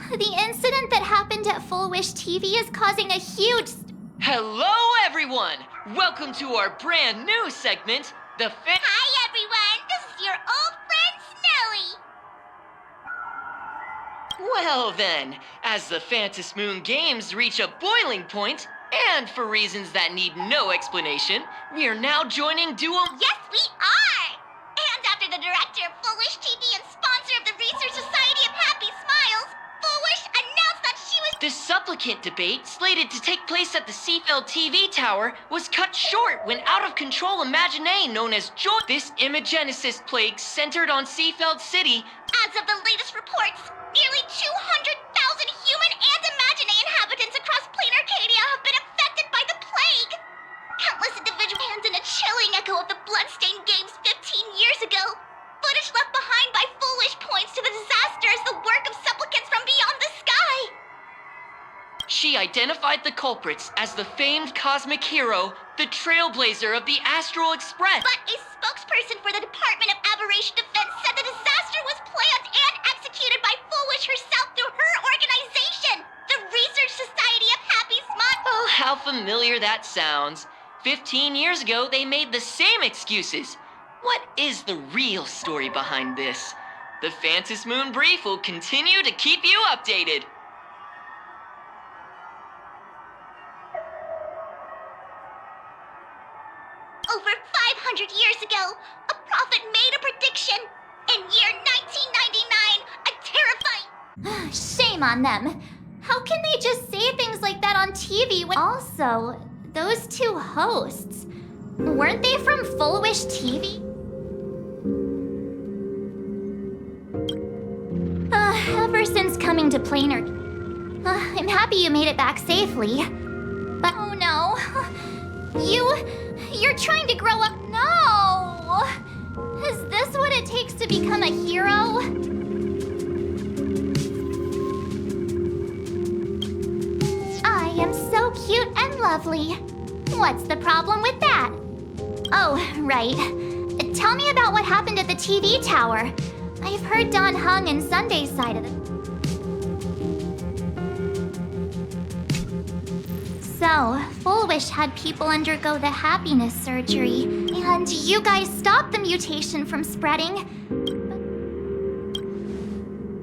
The incident that happened at Full Wish TV is causing a huge... Hello, everyone! Welcome to our brand new segment, the Hi, everyone! This is your old friend, Snowy! Well then, as the Phantom Moon Games reach a boiling point, and for reasons that need no explanation, we are now joining Duo... Yes, we are! And after the director of Full Wish TV and sponsor of the Research Society of Happy Smiles, Full Wish announced that she was... The supplicant debate, slated to take place at the Seafeld TV tower, was cut short when out-of-control imaginee known as Joy... This imagenesis plague centered on Seafeld City... As of the latest reports, nearly 200,000 human and imaginee inhabitants across plain Arcadia have been affected by the plague. Countless individual hands in a chilling echo of the bloodstained games 15 years ago. Footage left behind by Full Wish points to the disaster as the work of supplicants from beyond the sky. She identified the culprits as the famed cosmic hero, the Trailblazer of the Astral Express. But a spokesperson for the Department of Aberration Defense said the disaster was planned and executed by Full Wish herself through her organization, the Research Society of Happy Smiles. Oh, how familiar that sounds. 15 years ago, they made the same excuses. What is the real story behind this? The Phantom Moon Brief will continue to keep you updated. Over 500 years ago, a prophet made a prediction. In year 1999, a terrifying... Shame on them. How can they just say things like that on TV when... Also, those two hosts, weren't they from Full Wish TV? Ever since coming to Planar... I'm happy you made it back safely. But oh no. You're trying to grow up... No! Is this what it takes to become a hero? I am so cute and lovely. What's the problem with that? Oh, right. Tell me about what happened at the TV tower. I've heard Don Hung and Sunday's side of it. So, Full Wish had people undergo the happiness surgery, and you guys stopped the mutation from spreading.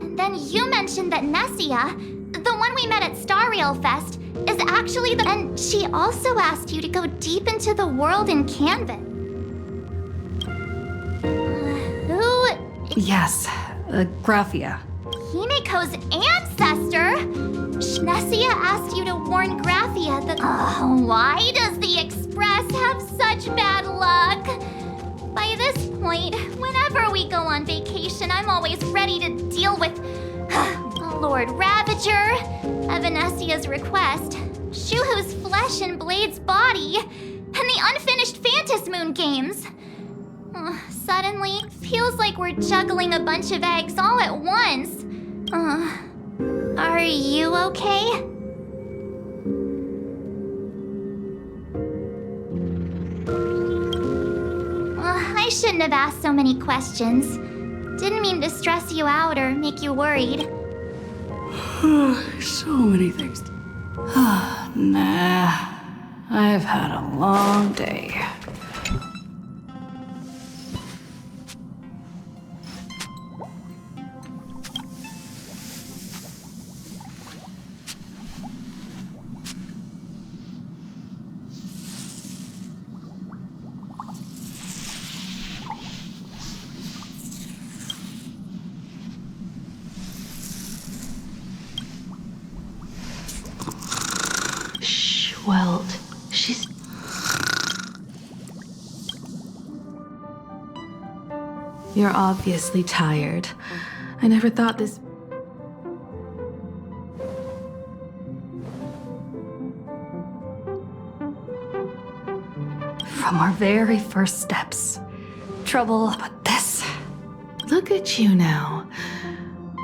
And then you mentioned that Nessia, the one we met at Star Rail Fest, is actually the... And she also asked you to go deep into the world in Canvas. Who... Yes, Graphia. Himiko's ancestor? Nessia asked you to warn Graphia that... why does the Express have such bad luck? By this point, whenever we go on vacation, I'm always ready to deal with... Lord Ravager, Evanessia's request, Shuhu's flesh and Blade's body, and the unfinished Phantom Moon Games. Suddenly, feels like we're juggling a bunch of eggs all at once. Are you okay? I shouldn't have asked so many questions. Didn't mean to stress you out or make you worried. So many things. Nah, I've had a long day. Well, she's... You're obviously tired. I never thought this... From our very first steps. Trouble, but this... Look at you now.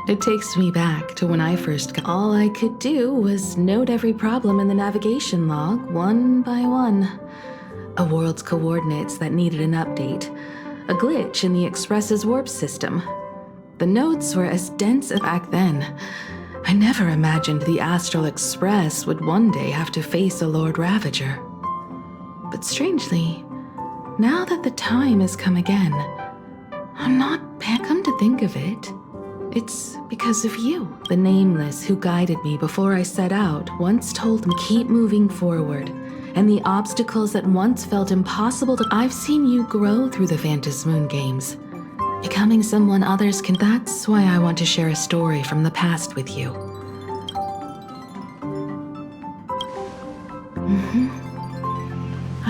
It takes me back to when I first got... All I could do was note every problem in the navigation log, one by one. A world's coordinates that needed an update. A glitch in the Express's warp system. The notes were as dense as back then. I never imagined the Astral Express would one day have to face a Lord Ravager. But strangely, now that the time has come again, I'm not come to think of it. It's because of you. The Nameless who guided me before I set out once told me keep moving forward, and the obstacles that once felt impossible to... I've seen you grow through the Phantasmoon games, becoming someone others can... That's why I want to share a story from the past with you.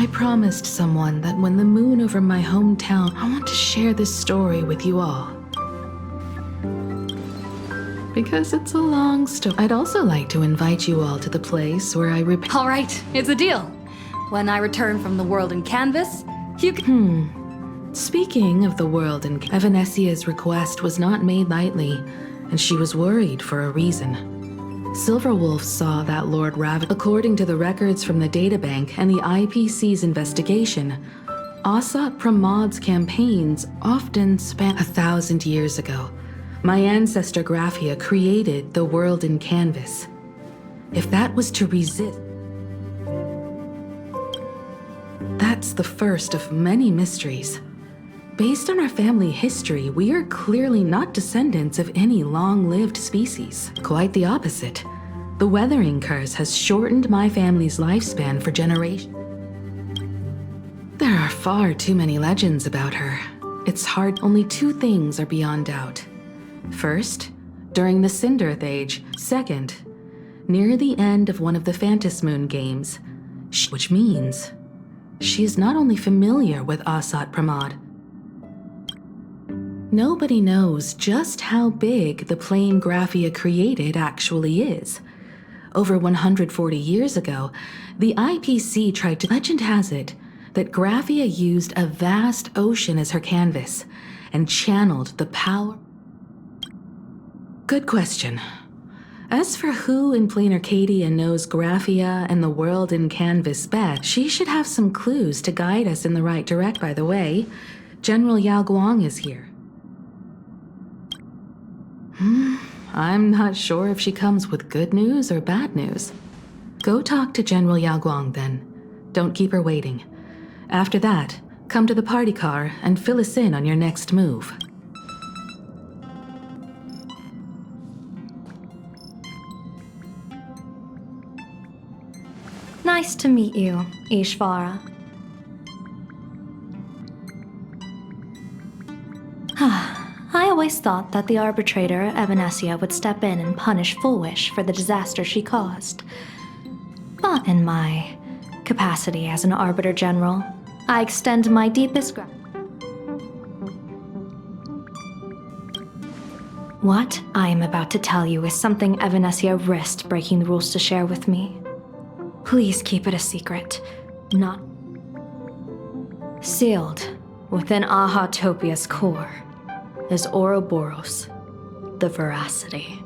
I promised someone that when the moon over my hometown, I want to share this story with you all. Because it's a long story. I'd also like to invite you all to the place where I All right, it's a deal. When I return from the world in canvas, you can... Speaking of the world in Evanesia's request was not made lightly, and she was worried for a reason. Silverwolf saw that Lord Ravager. According to the records from the databank and the IPC's investigation, Asat Pramod's campaigns often span 1,000 years ago. My ancestor Graphia created the world in canvas. If that was to resist, that's the first of many mysteries. Based on our family history, we are clearly not descendants of any long-lived species. Quite the opposite. The weathering curse has shortened my family's lifespan for generations. There are far too many legends about her. It's hard. Only two things are beyond doubt. First, during the Cinderth Age. Second, near the end of one of the Phantasmoon games, which means she is not only familiar with Asat Pramod. Nobody knows just how big the plane Graphia created actually is. Over 140 years ago, the IPC tried to... Legend has it that Graphia used a vast ocean as her canvas and channeled the power... Good question. As for who in Plain Arcadia knows Graphia and the world in canvas best, she should have some clues to guide us in the right direction. By the way, General Yao Guang is here. I'm not sure if she comes with good news or bad news. Go talk to General Yao Guang then. Don't keep her waiting. After that, come to the party car and fill us in on your next move. Nice to meet you, Ishvara. I always thought that the arbitrator, Evanesia, would step in and punish Fullwish for the disaster she caused. But in my capacity as an Arbiter General, I extend my deepest What I am about to tell you is something Evanesia risked breaking the rules to share with me. Please keep it a secret. Not sealed within Ahatopia's core is Ouroboros, the Veracity.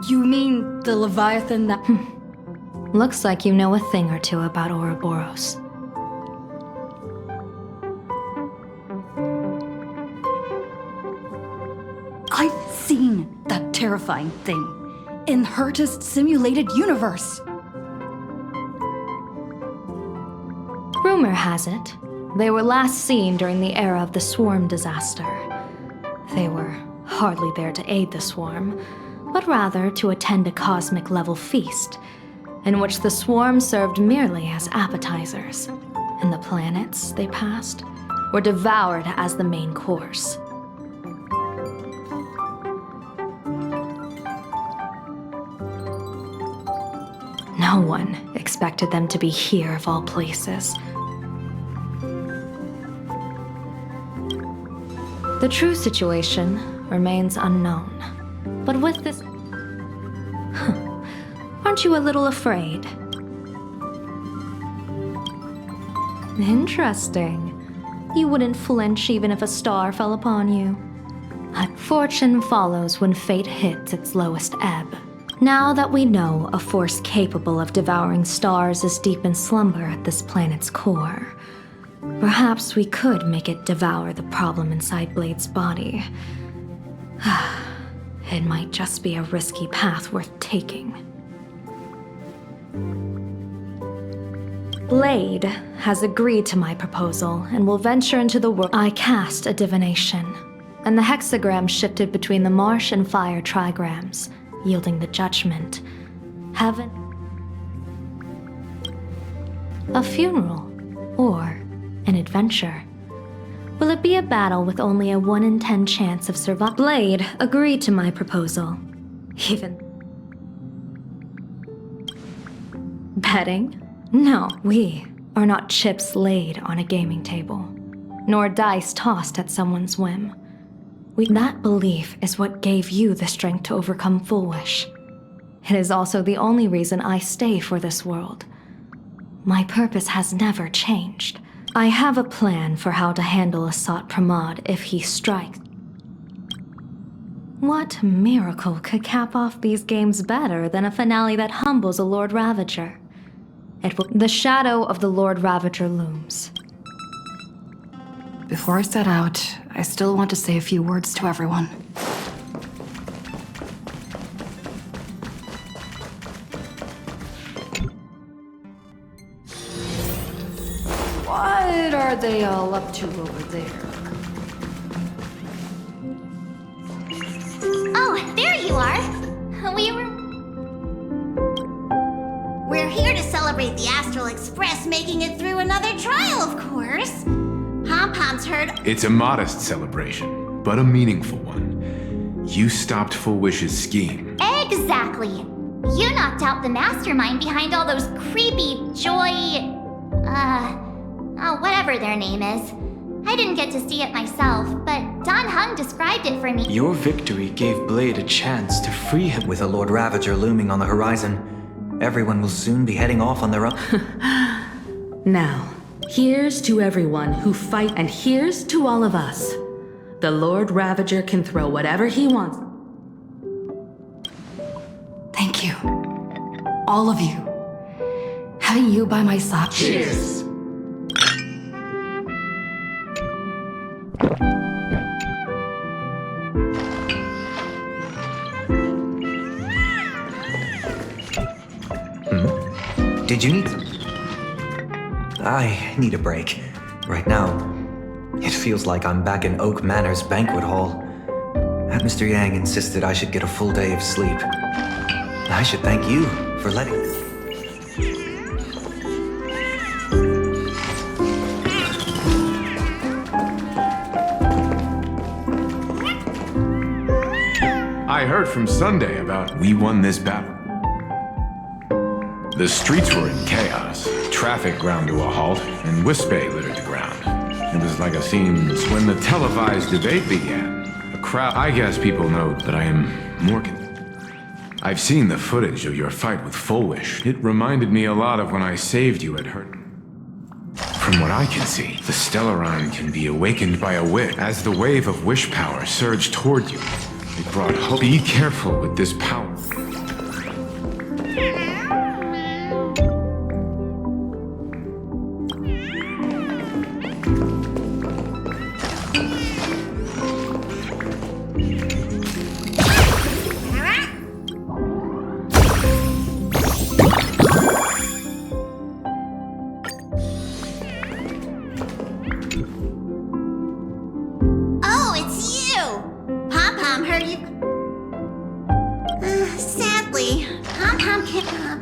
You mean the Leviathan that... Looks like you know a thing or two about Ouroboros. I've seen that terrifying thing in Herta's simulated universe. Rumor has it, they were last seen during the era of the Swarm disaster. They were hardly there to aid the Swarm, but rather to attend a cosmic-level feast, in which the Swarm served merely as appetizers, and the planets they passed were devoured as the main course. No one expected them to be here of all places. The true situation remains unknown. But with this... Aren't you a little afraid? Interesting. You wouldn't flinch even if a star fell upon you. But fortune follows when fate hits its lowest ebb. Now that we know a force capable of devouring stars is deep in slumber at this planet's core, perhaps we could make it devour the problem inside Blade's body. It might just be a risky path worth taking. Blade has agreed to my proposal and will venture into the world. I cast a divination, and the hexagram shifted between the marsh and fire trigrams, yielding the judgment. Heaven. A funeral, or an adventure. Will it be a battle with only a 1 in 10 chance of survival? Blade agreed to my proposal. Even betting? No, we are not chips laid on a gaming table, nor dice tossed at someone's whim. That belief is what gave you the strength to overcome Full Wish. It is also the only reason I stay for this world. My purpose has never changed. I have a plan for how to handle Asat Pramod if he strikes. What miracle could cap off these games better than a finale that humbles a Lord Ravager? The shadow of the Lord Ravager looms. Before I set out, I still want to say a few words to everyone. What are they all up to over there? Oh, there you are. We're here to celebrate the Astral Express making it through another trial, of course. Pom-Pom's heard. It's a modest celebration, but a meaningful one. You stopped Full Wish's scheme. Exactly. You knocked out the mastermind behind all those creepy whatever their name is. I didn't get to see it myself, but Don Hung described it for me. Your victory gave Blade a chance to free him. With a Lord Ravager looming on the horizon, everyone will soon be heading off on their own. Now, here's to everyone who fight, and here's to all of us. The Lord Ravager can throw whatever he wants. Thank you. All of you. Having you by my side. Cheers! Did you need... I need a break. Right now, it feels like I'm back in Oak Manor's banquet hall. Mr. Yang insisted I should get a full day of sleep. I should thank you for letting... I heard from Sunday about we won this battle. The streets were in chaos, traffic ground to a halt, and Wispay littered the ground. It was like a scene when the televised debate began. A crowd... I guess people know that I am Morgan. I've seen the footage of your fight with Full Wish. It reminded me a lot of when I saved you at Hurt. From what I can see, the Stellarine can be awakened by a wish. As the wave of wish power surged toward you, it brought hope. Be careful with this power.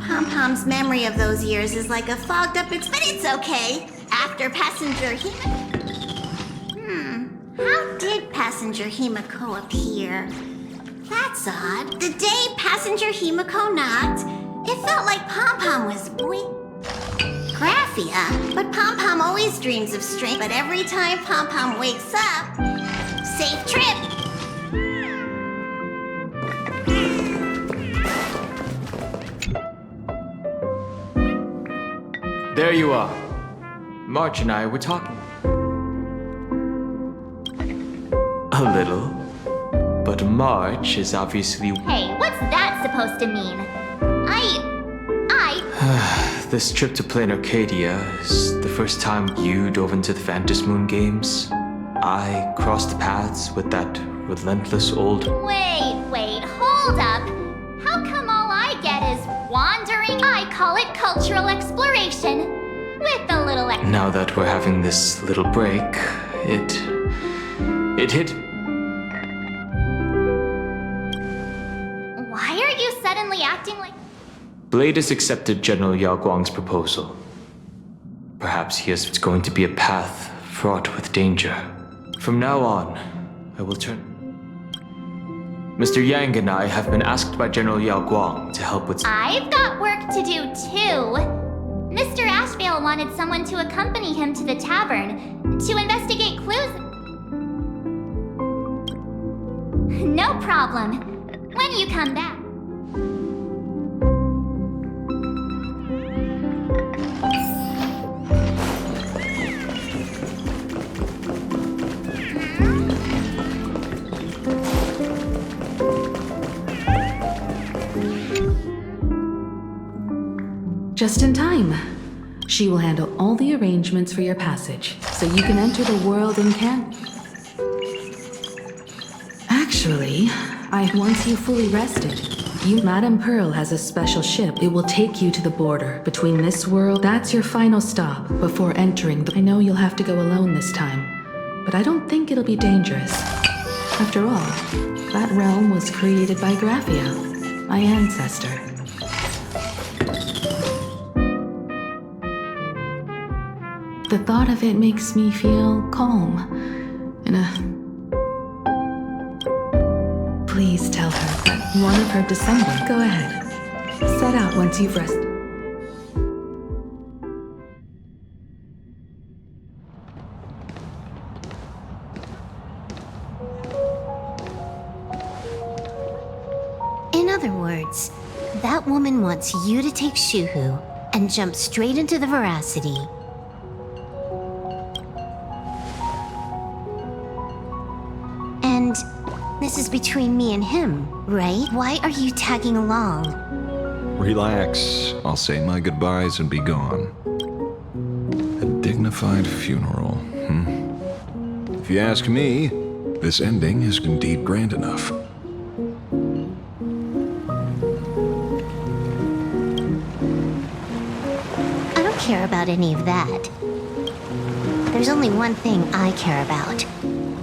Pom-Pom's memory of those years is like a fogged up but it's okay. After Passenger How did Passenger Himiko appear? That's odd. The day Passenger Himiko knocked, it felt like Pom-Pom was Graphia. But Pom-Pom always dreams of strength. But every time Pom-Pom wakes up, safe trip. There you are. March and I were talking. A little. But March is obviously... Hey, what's that supposed to mean? This trip to Plain Arcadia is the first time you dove into the Phantom Moon games. I crossed paths with that relentless old... Wait, hold up. How come all I get is wandering? I call it cultural exploration. With a little Now that we're having this little break, it hit... Why are you suddenly acting like... Blade has accepted General Yao Guang's proposal. Perhaps it's going to be a path fraught with danger. From now on, I will turn... Mr. Yang and I have been asked by General Yao Guang to help with... I've got work to do too. Mr. Ashvale wanted someone to accompany him to the tavern to investigate clues. No problem. When you come back. Just in time. She will handle all the arrangements for your passage, so you can enter the world in camp. Actually, once you fully rested, Madame Pearl has a special ship. It will take you to the border between this world. That's your final stop before entering I know you'll have to go alone this time, but I don't think it'll be dangerous. After all, that realm was created by Graphia, my ancestor. The thought of it makes me feel calm. Please tell her that one of her descendants... Go ahead. Set out once you've rested. In other words, that woman wants you to take Shuhu and jump straight into the veracity. And this is between me and him, right? Why are you tagging along? Relax. I'll say my goodbyes and be gone. A dignified funeral, If you ask me, this ending is indeed grand enough. I don't care about any of that. There's only one thing I care about.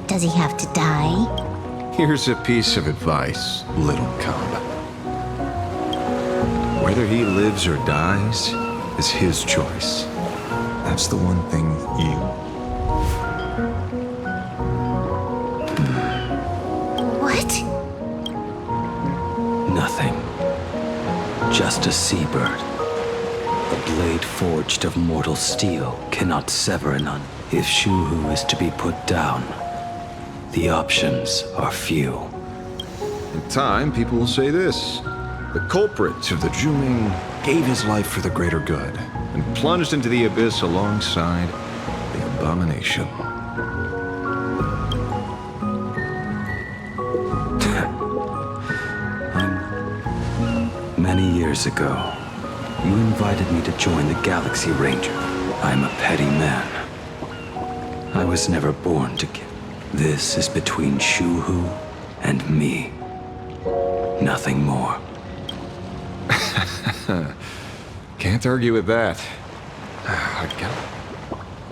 Does he have to die? Here's a piece of advice, little cub. Whether he lives or dies is his choice. That's the one thing What? Nothing. Just a seabird. A blade forged of mortal steel cannot sever none. If Shuhu is to be put down, the options are few. In time, people will say this. The culprit of the Juming gave his life for the greater good and plunged into the abyss alongside the abomination. Many years ago, you invited me to join the Galaxy Ranger. I'm a petty man. I was never born to kill. This is between Shuhu and me. Nothing more. Can't argue with that.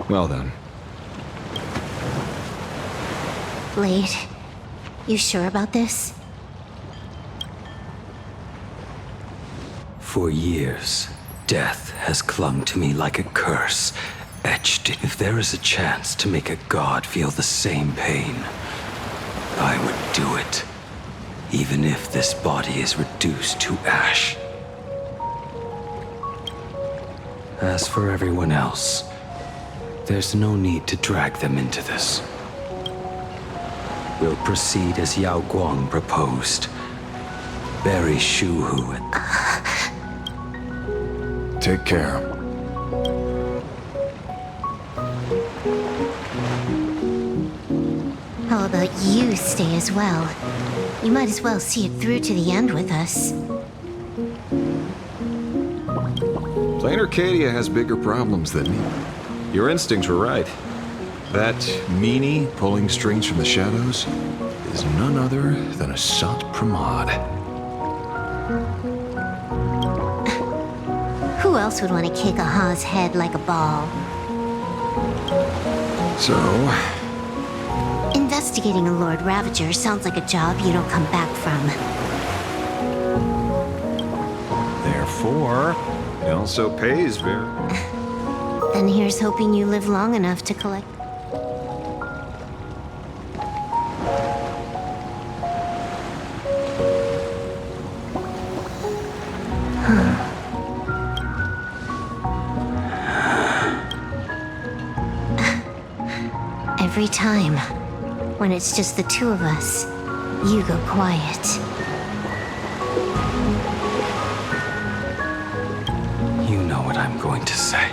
Well then. Blade, you sure about this? For years, death has clung to me like a curse, etched. If there is a chance to make a god feel the same pain, I would do it, even if this body is reduced to ash. As for everyone else, there's no need to drag them into this. We'll proceed as Yao Guang proposed. Bury Shuhu and... Take care. How about you stay as well? You might as well see it through to the end with us. Plain Arcadia has bigger problems than me. Your instincts were right. That meanie pulling strings from the shadows is none other than Asat Pramod. Who else would want to kick a Ha's head like a ball? So, Investigating a Lord Ravager sounds like a job you don't come back from. therefore, it also pays very... Then here's hoping you live long enough to collect. Every time, when it's just the two of us, you go quiet. You know what I'm going to say.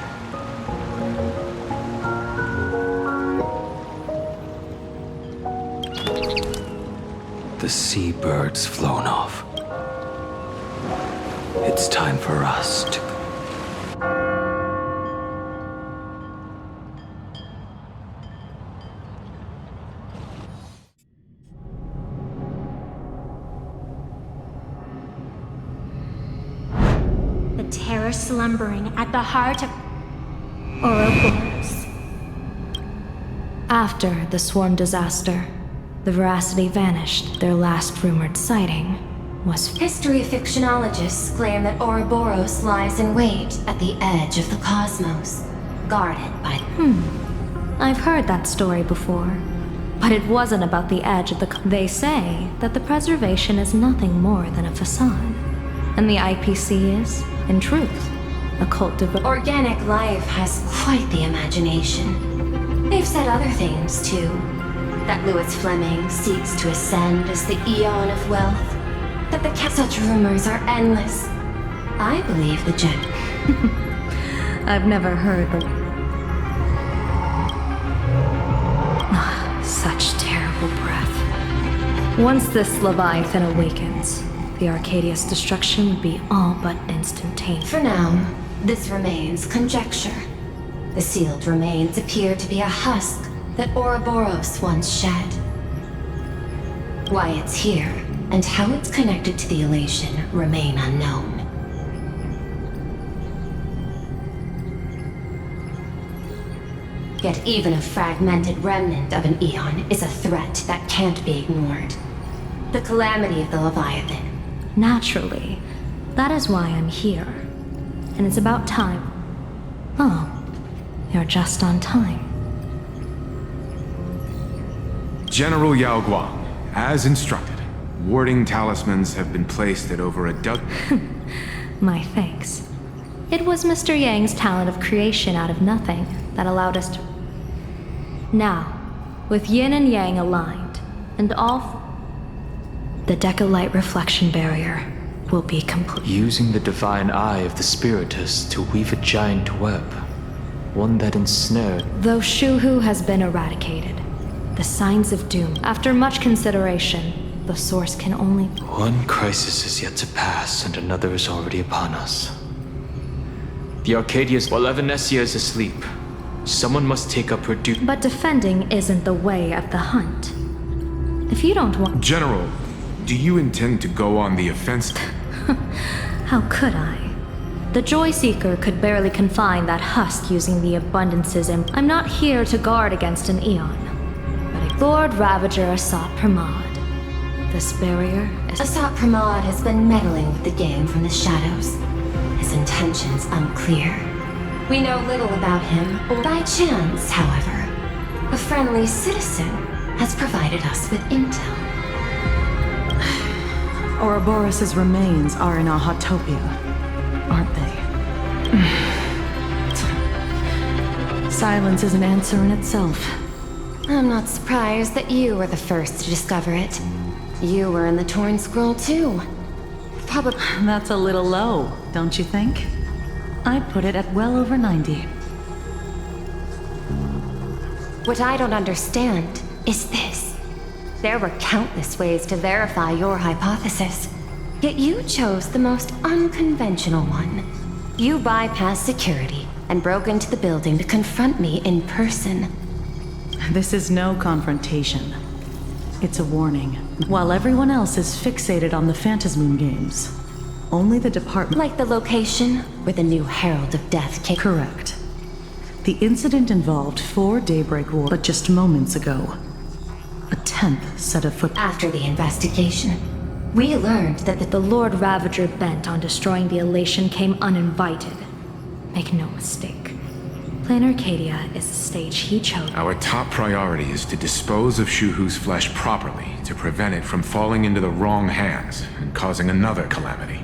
The seabird's flown off. It's time for us to... The terror slumbering at the heart of Ouroboros. After the swarm disaster, the Veracity vanished. Their last rumored sighting was... History fictionologists claim that Ouroboros lies in wait at the edge of the cosmos, guarded by... I've heard that story before. But it wasn't about the edge of the... They say that the preservation is nothing more than a facade. And the IPC is, in truth, a cult of... Organic life has quite the imagination. They've said other things, too. That Louis Fleming seeks to ascend as the Eon of Wealth. That the such rumors are endless. I believe the gen... I've never heard the... Such terrible breath. Once this Leviathan awakens, the Arcadia's destruction would be all but instantaneous. For now, this remains conjecture. The sealed remains appear to be a husk that Ouroboros once shed. Why it's here, and how it's connected to the elation, remain unknown. Yet even a fragmented remnant of an Eon is a threat that can't be ignored. The calamity of the Leviathan. Naturally. That is why I'm here. And it's about time. Oh, you're just on time. General Yao Guang, as instructed, warding talismans have been placed at over a dozen... My thanks. It was Mr. Yang's talent of creation out of nothing that allowed us to... Now, with Yin and Yang aligned, and all... The Decalite reflection barrier will be complete. Using the divine eye of the Spiritus to weave a giant web. One that ensnared... Though Shuhu has been eradicated, the signs of doom. After much consideration, the source can only... One crisis is yet to pass, and another is already upon us. The Arcadia's... While Evanesia is asleep, someone must take up her duty. But defending isn't the way of the hunt. If you don't want... General, do you intend to go on the offensive? How could I? The Joy Seeker could barely confine that husk using the abundances and... I'm not here to guard against an Eon. Lord Ravager Asat Pramod. This barrier is... Asat Pramod has been meddling with the game from the shadows. His intentions unclear. We know little about him, or by chance, however, a friendly citizen has provided us with intel. Ouroboros' remains are in Ahatopia, aren't they? Silence is an answer in itself. I'm not surprised that you were the first to discover it. You were in the Torn Scroll, too. Probably... That's a little low, don't you think? I'd put it at well over 90. What I don't understand is this. There were countless ways to verify your hypothesis. Yet you chose the most unconventional one. You bypassed security and broke into the building to confront me in person. This is no confrontation. It's a warning. While everyone else is fixated on the Phantasmoon games, only the department... Like the location where the new Herald of Death came... Correct. The incident involved 4 Daybreak Wars, but just moments ago, a 10th set of foot... After the investigation, we learned that The Lord Ravager bent on destroying the Elation came uninvited. Make no mistake. Planar Arcadia is the stage he chose. Our top priority is to dispose of Shuhu's flesh properly to prevent it from falling into the wrong hands and causing another calamity.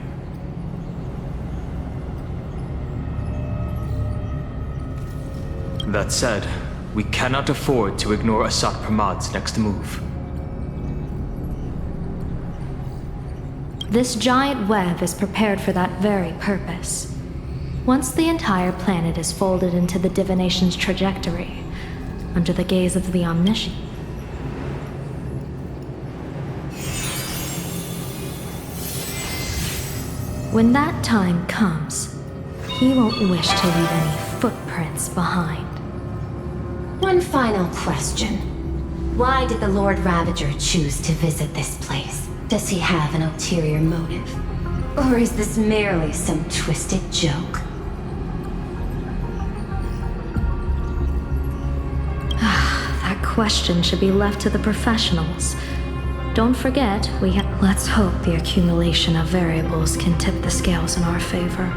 That said, we cannot afford to ignore Asat Pramad's next move. This giant web is prepared for that very purpose. Once the entire planet is folded into the divination's trajectory, under the gaze of the Omniscient. When that time comes, he won't wish to leave any footprints behind. One final question. Why did the Lord Ravager choose to visit this place? Does he have an ulterior motive? Or is this merely some twisted joke? That question should be left to the professionals. Don't forget, Let's hope the accumulation of variables can tip the scales in our favor.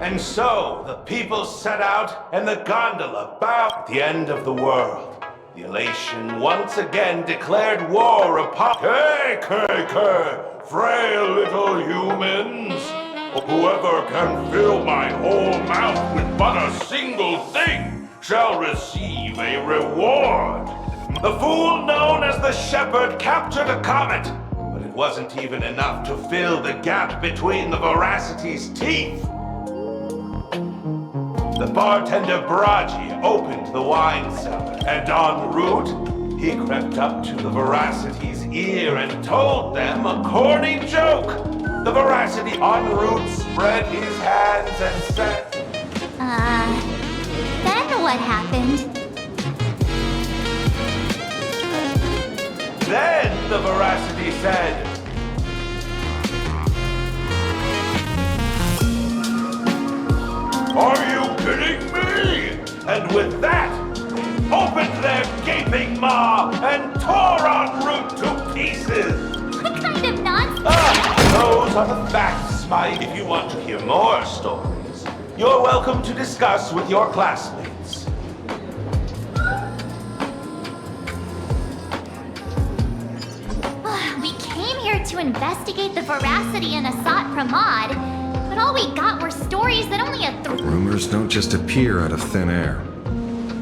And so, the people set out, and the gondola bowed at the end of the world. The Elation once again declared war upon... frail little humans! Whoever can fill my whole mouth with but a single thing shall receive a reward. The fool known as the Shepherd captured a comet, but it wasn't even enough to fill the gap between the Veracity's teeth. The bartender Baraji opened the wine cellar, and en route, he crept up to the Veracity's ear and told them a corny joke. The Veracity en route spread his hands and said... Then what happened? Then the Veracity said... Are you kidding me? And with that, opened their gaping maw and tore en route to pieces. What kind of nonsense? Those are the facts, Mike. If you want to hear more stories, you're welcome to discuss with your classmates. We came here to investigate the Veracity and Asat Pramod, but all we got were stories that only a Rumors don't just appear out of thin air.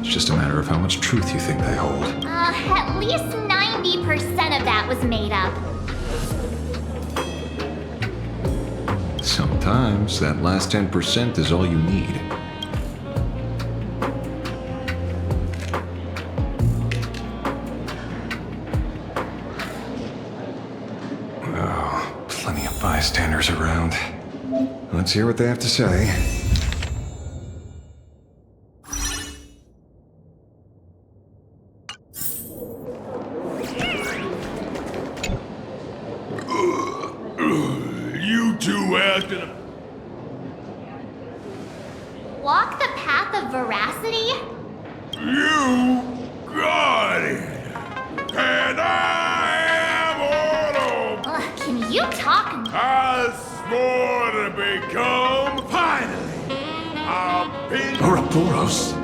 It's just a matter of how much truth you think they hold. At least 90% of that was made up. Sometimes that last 10% is all you need. Oh, plenty of bystanders around. Let's hear what they have to say. You two acting... Walk the path of Veracity? You got it! And I am Auto! Can you talk? I swore to become finally a big... Ouroboros!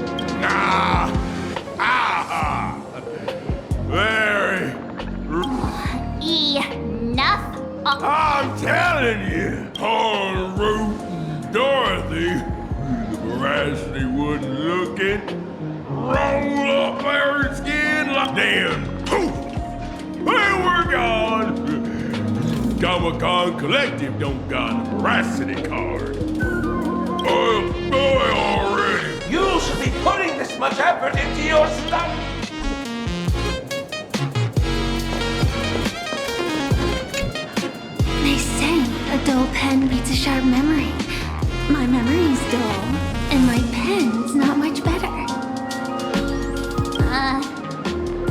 Very... Enough. I'm telling you, on Root and Dorothy, the Veracity wasn't looking. Roll up their skin like damn poof! They were gone! Comic-Con Collective don't got a Veracity card. Oh, boy, already! You should be putting this much effort into your study! They say a dull pen beats a sharp memory. My memory's dull, and my pen 10's not much better.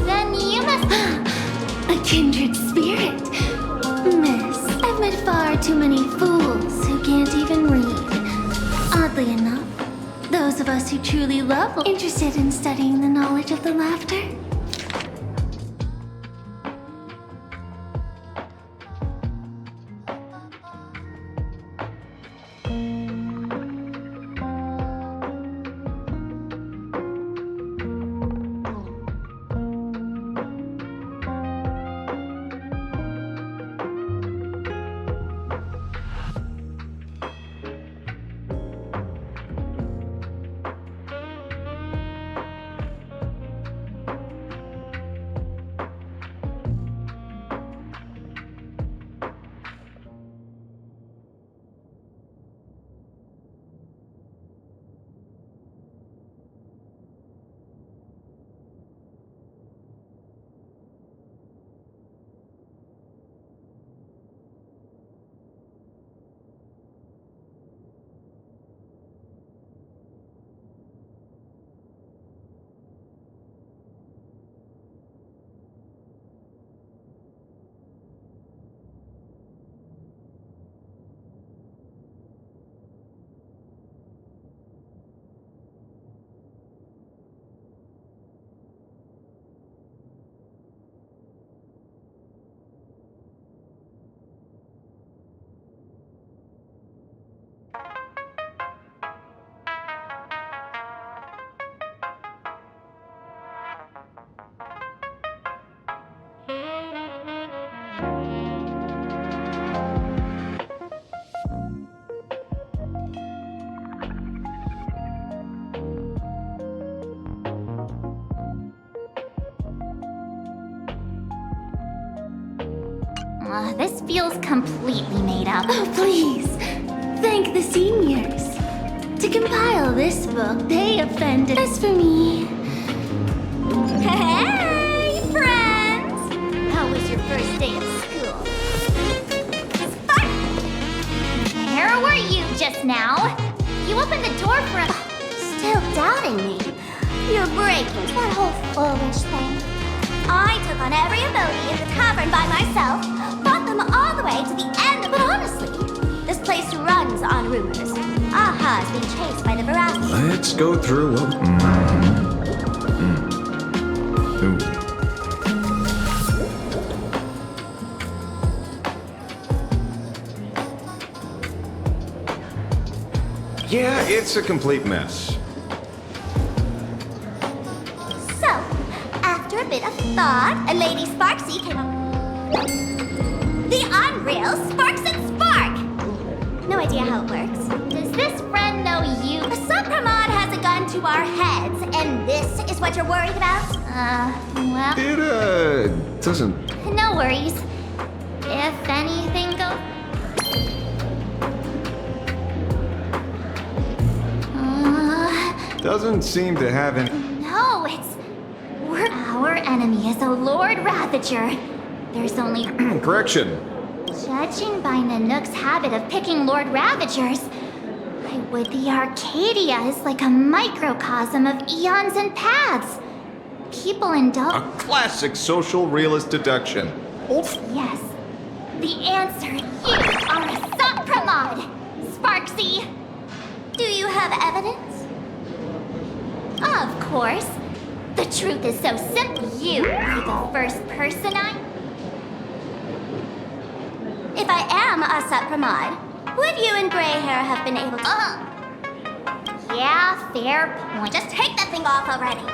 Then you must... A kindred spirit. Miss, I've met far too many fools who can't even read. Oddly enough, those of us who truly love are interested in studying the knowledge of the laughter. This feels completely made up. Oh, please. Thank the seniors. To compile this book, they offended. As for me... Hey, friends! How was your first day of school? Spark! Where were you just now? You opened the door for a... Still doubting me? You're breaking that whole foolish thing. I took on every ability in the tavern by myself, fought them all the way to the end. But honestly, this place runs on rumors. Aha is being chased by the veracity. Let's go through what... Ooh. Yeah, it's a complete mess. So, after a bit of thought, a Lady Sparksy came up. The Unreal Sparks and Spark! No idea how it works. Does this friend know you? A Supramod has a gun to our heads, and this is what you're worried about? Well... It, doesn't... No worries. If anything goes... Doesn't seem to have any... No, it's... Our enemy is a Lord Ravager. There's only... Correction. Judging by Nanook's habit of picking Lord Ravagers, I would the Arcadia is like a microcosm of eons and paths. People indulge... A classic social realist deduction. Yes. The answer, you are a Supramod, Sparksy. Do you have evidence? Of course. The truth is so simple. You are the first person If I am a Supramod, would you and Grey Hair have been able to... Yeah, fair point. Just take that thing off already.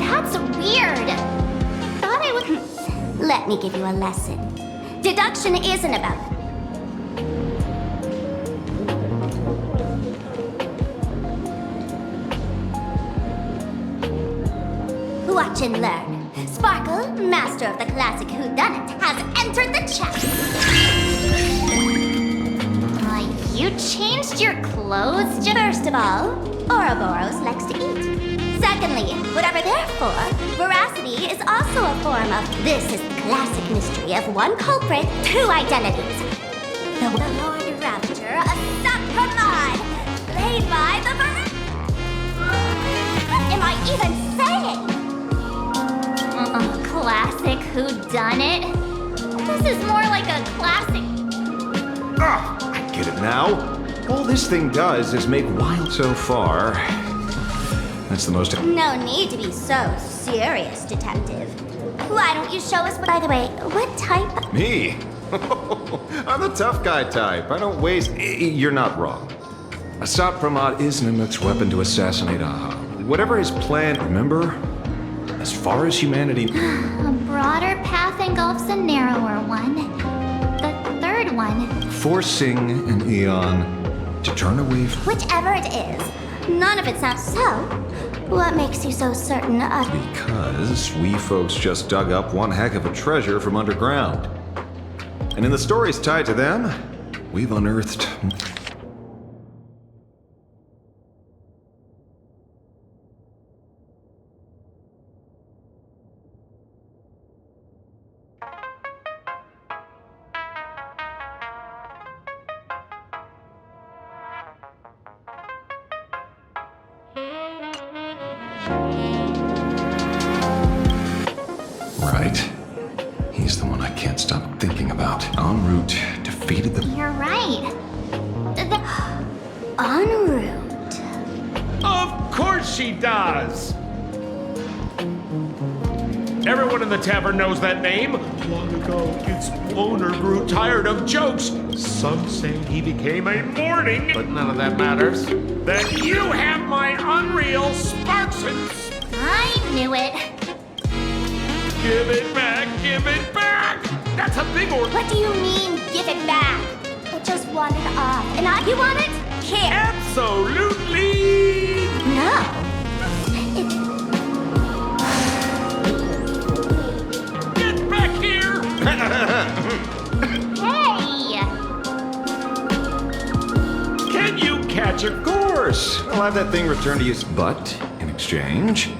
That's weird. I thought I would... Let me give you a lesson. Deduction isn't about... Watch and learn. Sparkle, master of the classic whodunit, has entered the chat. You changed your clothes just... First of all, Ouroboros likes to eat. Secondly, whatever they're for, veracity is also a form of... This is the classic mystery of one culprit, two identities. The Lord Ravager, a Supramod. made by the What am I even saying? Classic whodunit. This is more like a classic. Ah, I get it now. All this thing does is make wild so far. That's the most... No need to be so serious, Detective. Why don't you show us? By the way, what type? Me? I'm the tough guy type. I don't waste... You're not wrong. Asap Pramad is Nimuk's weapon to assassinate Aha. Whatever his plan, remember? As far as humanity... A broader path engulfs a narrower one. The third one. Forcing an Eon to turn away from... Whichever it is, none of it sounds so. What makes you so certain of... Because we folks just dug up one heck of a treasure from underground. And in the stories tied to them, we've unearthed... Right. He's the one I can't stop thinking about. En route, defeated the... You're right. En route. Of course she does! Everyone in the tavern knows that name. Long ago, its owner grew tired of jokes. Some say he became a mourning, but none of that matters. Then you have my unreal sparks and... I knew it. Give it back, give it back! That's a big order. What do you mean, give it back? It just wandered off, and you want it? Here. Absolutely! No. Get back here! Hey! Can you catch a course! I'll have that thing returned to you. But, in exchange...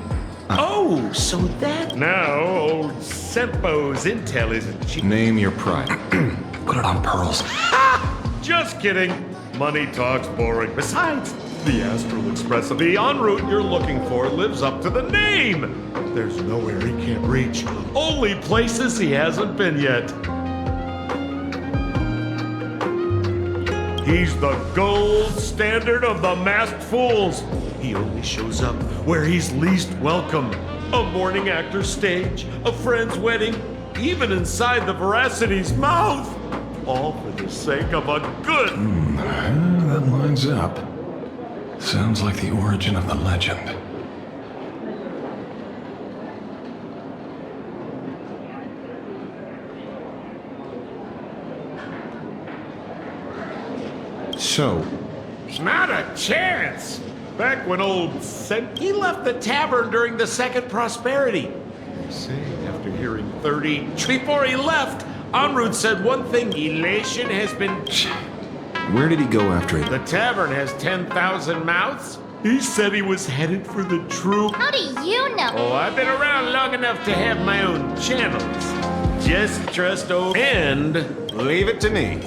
Oh, so that... Now, old Sempo's intel isn't cheap. Name your pride. Put it on pearls. Just kidding. Money talks boring. Besides, the Astral Express of the en route you're looking for lives up to the name. There's nowhere he can't reach. Only places he hasn't been yet. He's the gold standard of the masked fools. He only shows up where he's least welcome. A morning actor's stage, a friend's wedding, even inside the Veracity's mouth. All for the sake of a good... that lines up. Sounds like the origin of the legend. So... Not a chance! Back when old he left the tavern during the Second Prosperity. They say after hearing 30, before he left, en route said one thing, elation has been... Where did he go after it? The tavern has 10,000 mouths. He said he was headed for the true... How do you know? Oh, I've been around long enough to have my own channels. Just trust old... And... Leave it to me.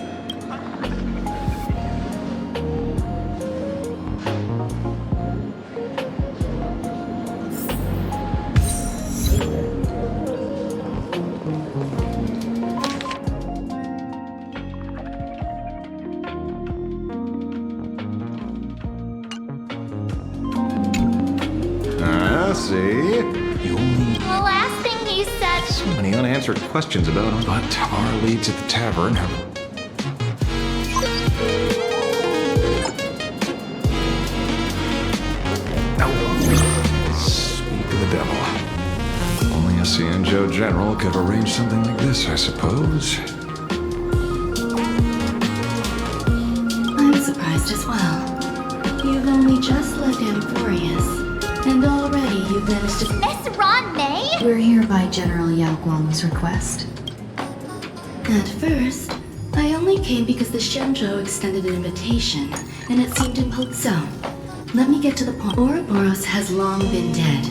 The last thing he said... So many unanswered questions about him. But our leads at the tavern have... Speak of the devil. Only a Cienjo general could have arranged something like this, I suppose. I'm surprised as well. You've only just left Amphorius. And already you've managed to... Miss Ron May? We're here by General Yao Guang's request. At first, I only came because the Shenzhou extended an invitation, and it seemed impulsive. So, let me get to the point. Ouroboros has long been dead.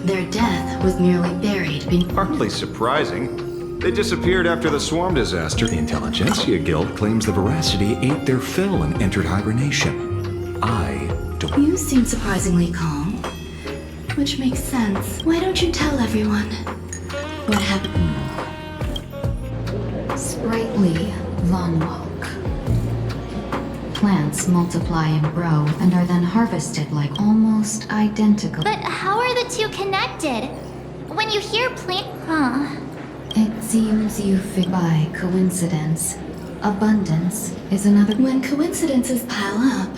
Their death was merely buried beneath... Hardly surprising. They disappeared after the swarm disaster. The Intelligentsia Guild claims the Veracity ate their fill and entered hibernation. I don't. You seem surprisingly calm, which makes sense. Why don't you tell everyone what happened? Sprightly Von Walk. Plants multiply and grow and are then harvested like almost identical. But how are the two connected? When you hear plant... It seems you fit by coincidence. Abundance is another. When coincidences pile up,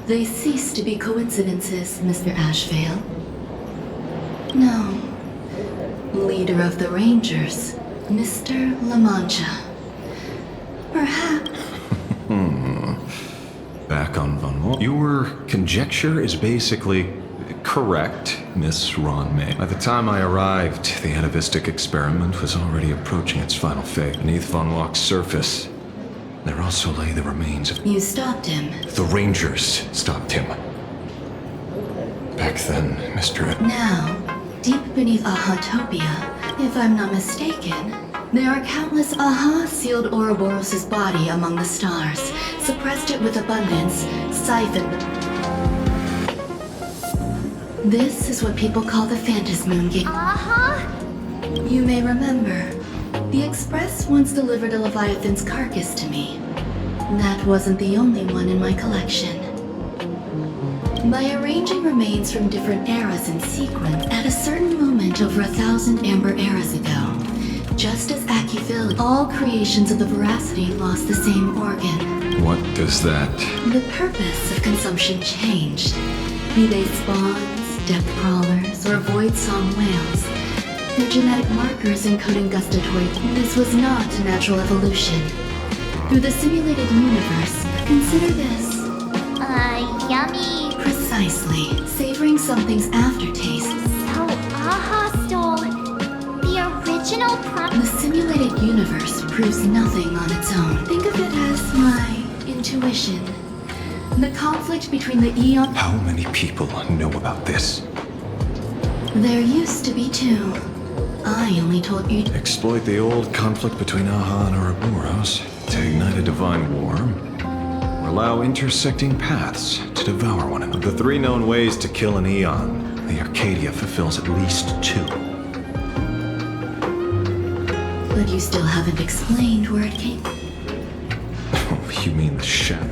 they cease to be coincidences, Mr. Ashvale. No. Leader of the Rangers, Mr. La Mancha. Perhaps. Back on Von Wall. Your conjecture is basically correct, Miss Ron May. By the time I arrived, the atavistic experiment was already approaching its final phase. Beneath Von Walk's surface, there also lay the remains of... You stopped him. The Rangers stopped him. Back then, Mr. Now, deep beneath Ahatopia, if I'm not mistaken, there are countless Aha sealed Ouroboros' body among the stars, suppressed it with abundance, siphoned. This is what people call the Phantasmoon Gate. You may remember, the Express once delivered a Leviathan's carcass to me. That wasn't the only one in my collection. By arranging remains from different eras in sequence, at a certain moment over 1,000 Amber eras ago, just as Akiville, all creations of the Veracity lost the same organ. What does that... The purpose of consumption changed. Be they spawns, depth crawlers, or void song whales, their genetic markers encoding gustatory. This was not natural evolution. Through the simulated universe, consider this. Yummy. Precisely. Savoring something's aftertaste. So, Aha stole the original The simulated universe proves nothing on its own. Think of it as my intuition. The conflict between the eon... How many people know about this? There used to be two. I only told you... Exploit the old conflict between Aha and Ouroboros to ignite a divine war, or allow intersecting paths to devour one another. Of the 3 known ways to kill an eon, the Arcadia fulfills at least 2. But you still haven't explained where it came. Oh, you mean the shadow?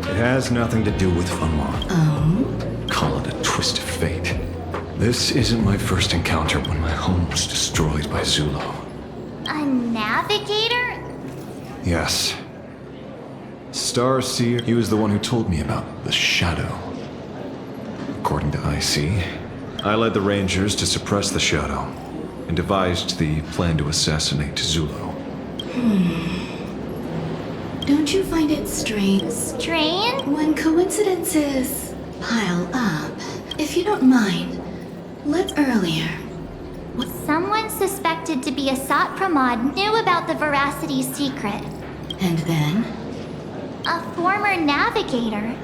It has nothing to do with Funmon. Oh? Call it a twist of fate. This isn't my first encounter when my home was destroyed by Zulo. A navigator? Yes. Starseer, he was the one who told me about the shadow. According to IC, I led the Rangers to suppress the shadow and devised the plan to assassinate Zulo. Don't you find it strange? Strange? When coincidences pile up. If you don't mind, let's earlier. Someone suspected to be a Sat Pramod knew about the Veracity's secret. And then? A former navigator.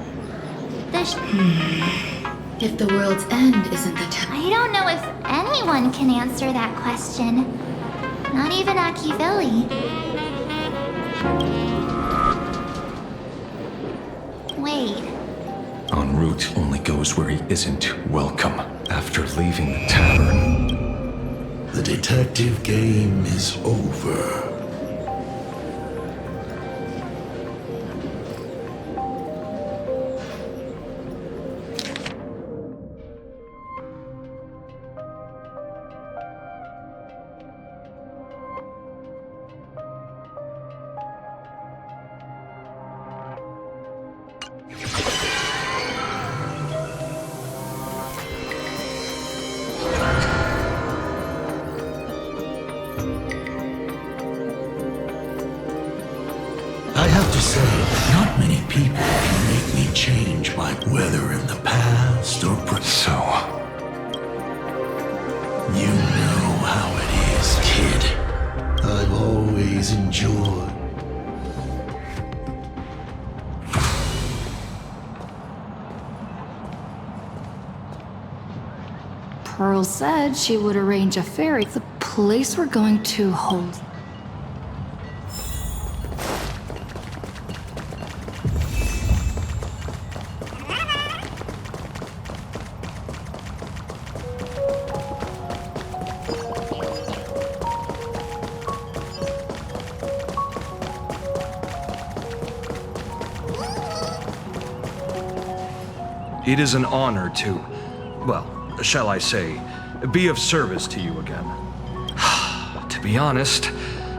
If the world's end isn't the time... I don't know if anyone can answer that question. Not even Akiville. Wait. En route only goes where he isn't welcome. After leaving the tavern... The detective game is over. I have to say, not many people can make me change my whether in the past or So... You know how it is, kid. I've always enjoyed... Pearl said she would arrange a ferry. The place we're going to hold... It is an honor to, well, shall I say, be of service to you again. To be honest,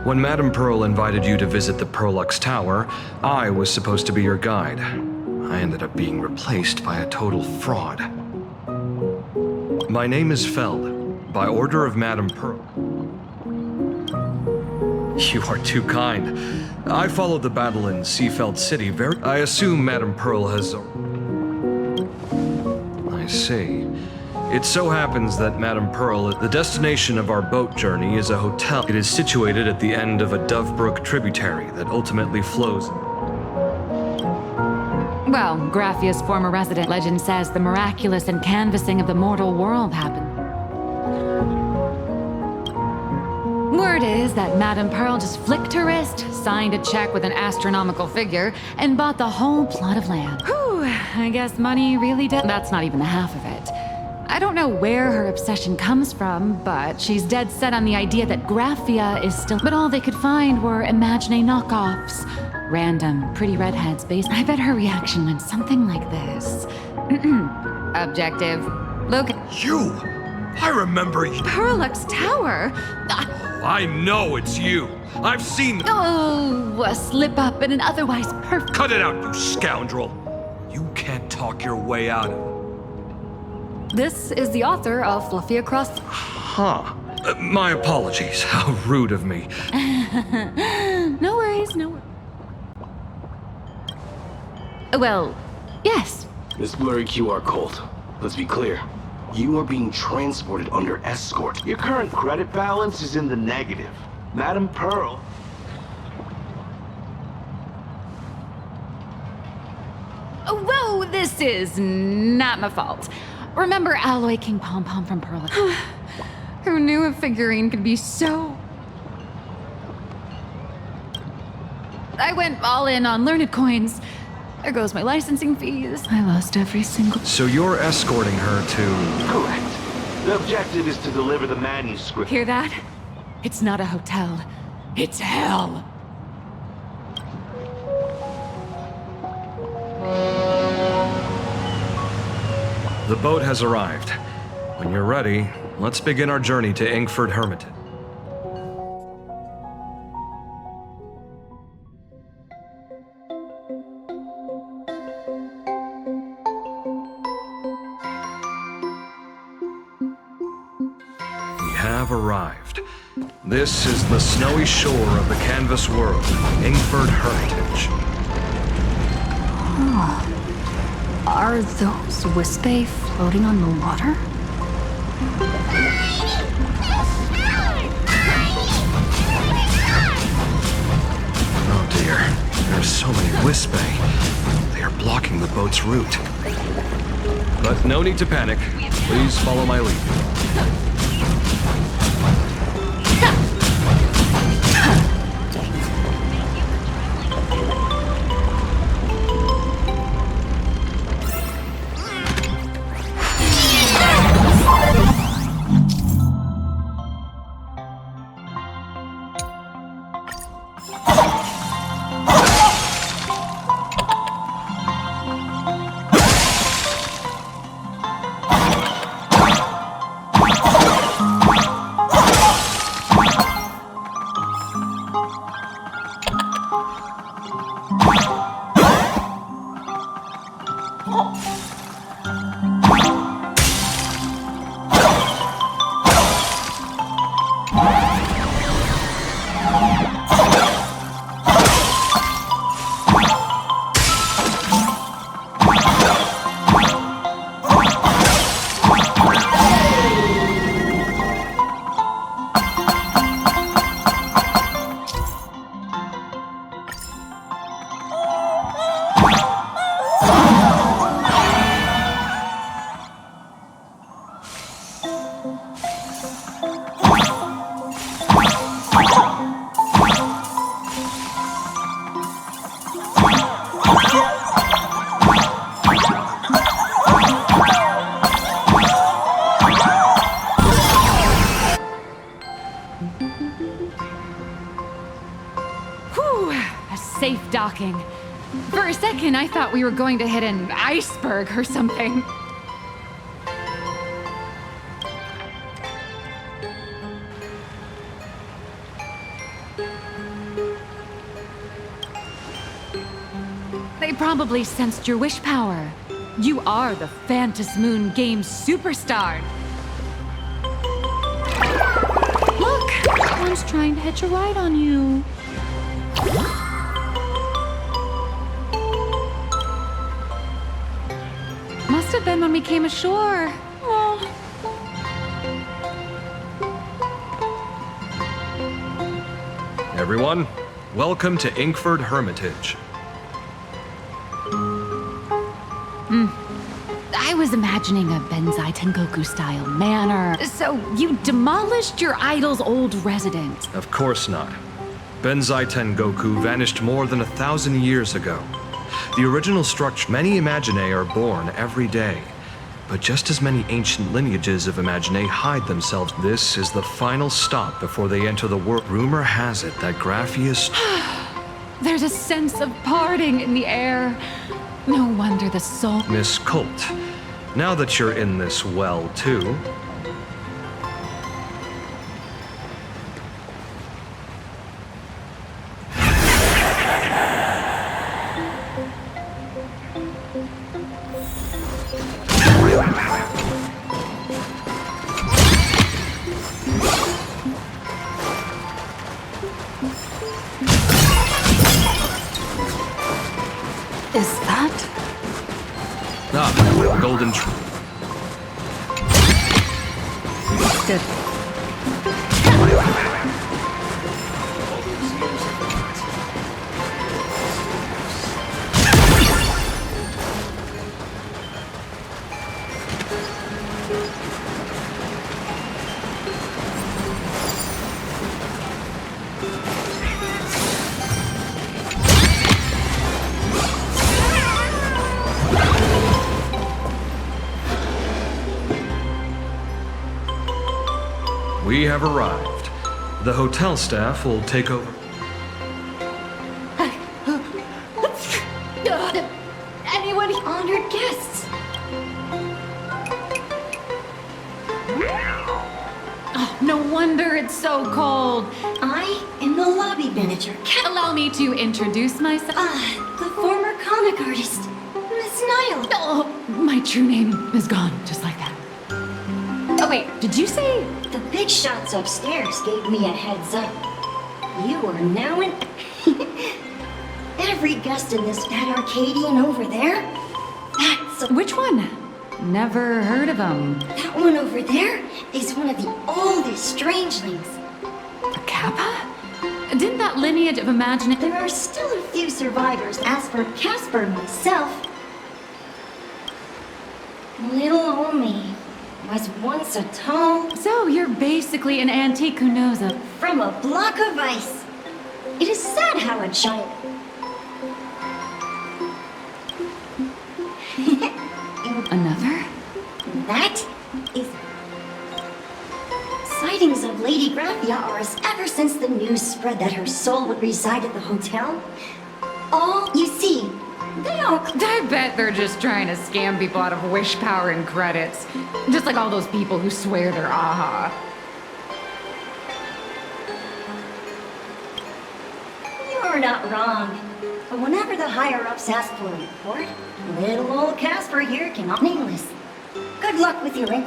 when Madame Pearl invited you to visit the Perlux Tower, I was supposed to be your guide. I ended up being replaced by a total fraud. My name is Feld, by order of Madame Pearl. You are too kind. I followed the battle in Seafeld City I assume Madame Pearl has... I see. It so happens that Madame Pearl, the destination of our boat journey, is a hotel. It is situated at the end of a Dovebrook tributary that ultimately flows... Well, Graphia's former resident legend says the miraculous and canvassing of the mortal world happened. Word is that Madame Pearl just flicked her wrist, signed a check with an astronomical figure, and bought the whole plot of land. Whew, I guess money really did. That's not even the half of it. I don't know where her obsession comes from, but she's dead set on the idea that Graphia is still... But all they could find were Imagine knockoffs. Random, pretty redheads based... I bet her reaction went something like this. Objective. Look at... You! I remember you! Perlux Tower? I know it's you! I've seen... Oh, a slip-up in an otherwise perfect... Cut it out, you scoundrel! You can't talk your way out of it. This is the author of Fluffy Across... Huh. My apologies. How rude of me. No worries, no worries. Well, yes. This blurry QR code. Let's be clear. You are being transported under escort. Your current credit balance is in the negative. Madame Pearl... Whoa, this is not my fault. Remember Alloy King Pom Pom from Perlux? Who knew a figurine could be so... I went all in on learned coins. There goes my licensing fees. I lost every single... So you're escorting her to... Correct. The objective is to deliver the manuscript. Hear that? It's not a hotel. It's hell. The boat has arrived. When you're ready, let's begin our journey to Inkford Hermitage. We have arrived. This is the snowy shore of the canvas world, Inkford Hermitage. Oh. Are those Wispy floating on the water? Oh dear, there are so many Wispy. They are blocking the boat's route. But no need to panic. Please follow my lead. Whew, a safe docking. For a second, I thought we were going to hit an iceberg or something. They probably sensed your wish power. You are the Phantasy Moon Games superstar. Look, one's trying to hitch a ride on you. Must have been when we came ashore. Oh. Everyone, welcome to Inkford Hermitage. I was imagining a Benzai Tengoku-style manor. So you demolished your idol's old residence. Of course not. Benzai Tengoku vanished more than 1,000 years ago. The original structure, many Imaginae are born every day. But just as many ancient lineages of Imaginae hide themselves, this is the final stop before they enter the world. Rumor has it that Graphius... There's a sense of parting in the air. No wonder the soul... Miss Colt, now that you're in this well, too... Is that... golden... Good. We have arrived. The hotel staff will take over. Anyone honored guests? Oh, no wonder it's so cold. I am the lobby manager. Allow me to introduce myself. The former comic artist, Miss Nile. Oh, my true name is gone, just like that. Oh wait, did you say? The big shots upstairs gave me a heads up. You are now in... Every guest in this fat Arcadian over there, that's a... Which one? Never heard of him. That one over there is one of the oldest strangelings. A Kappa? Didn't that lineage of Imaginae... There are still a few survivors. As for Casper myself, little old me was once a tall... So you're basically an antique who knows a... From a block of ice. It is sad how a giant... Another? That is... Sightings of Lady Graphia are as ever since the news spread that her soul would reside at the hotel. All you see, they all... I bet they're just trying to scam people out of wish power and credits. Just like all those people who swear they're AHA. You're not wrong. But whenever the higher-ups ask for a report, little old Casper here cannot nameless. Good luck with your ink.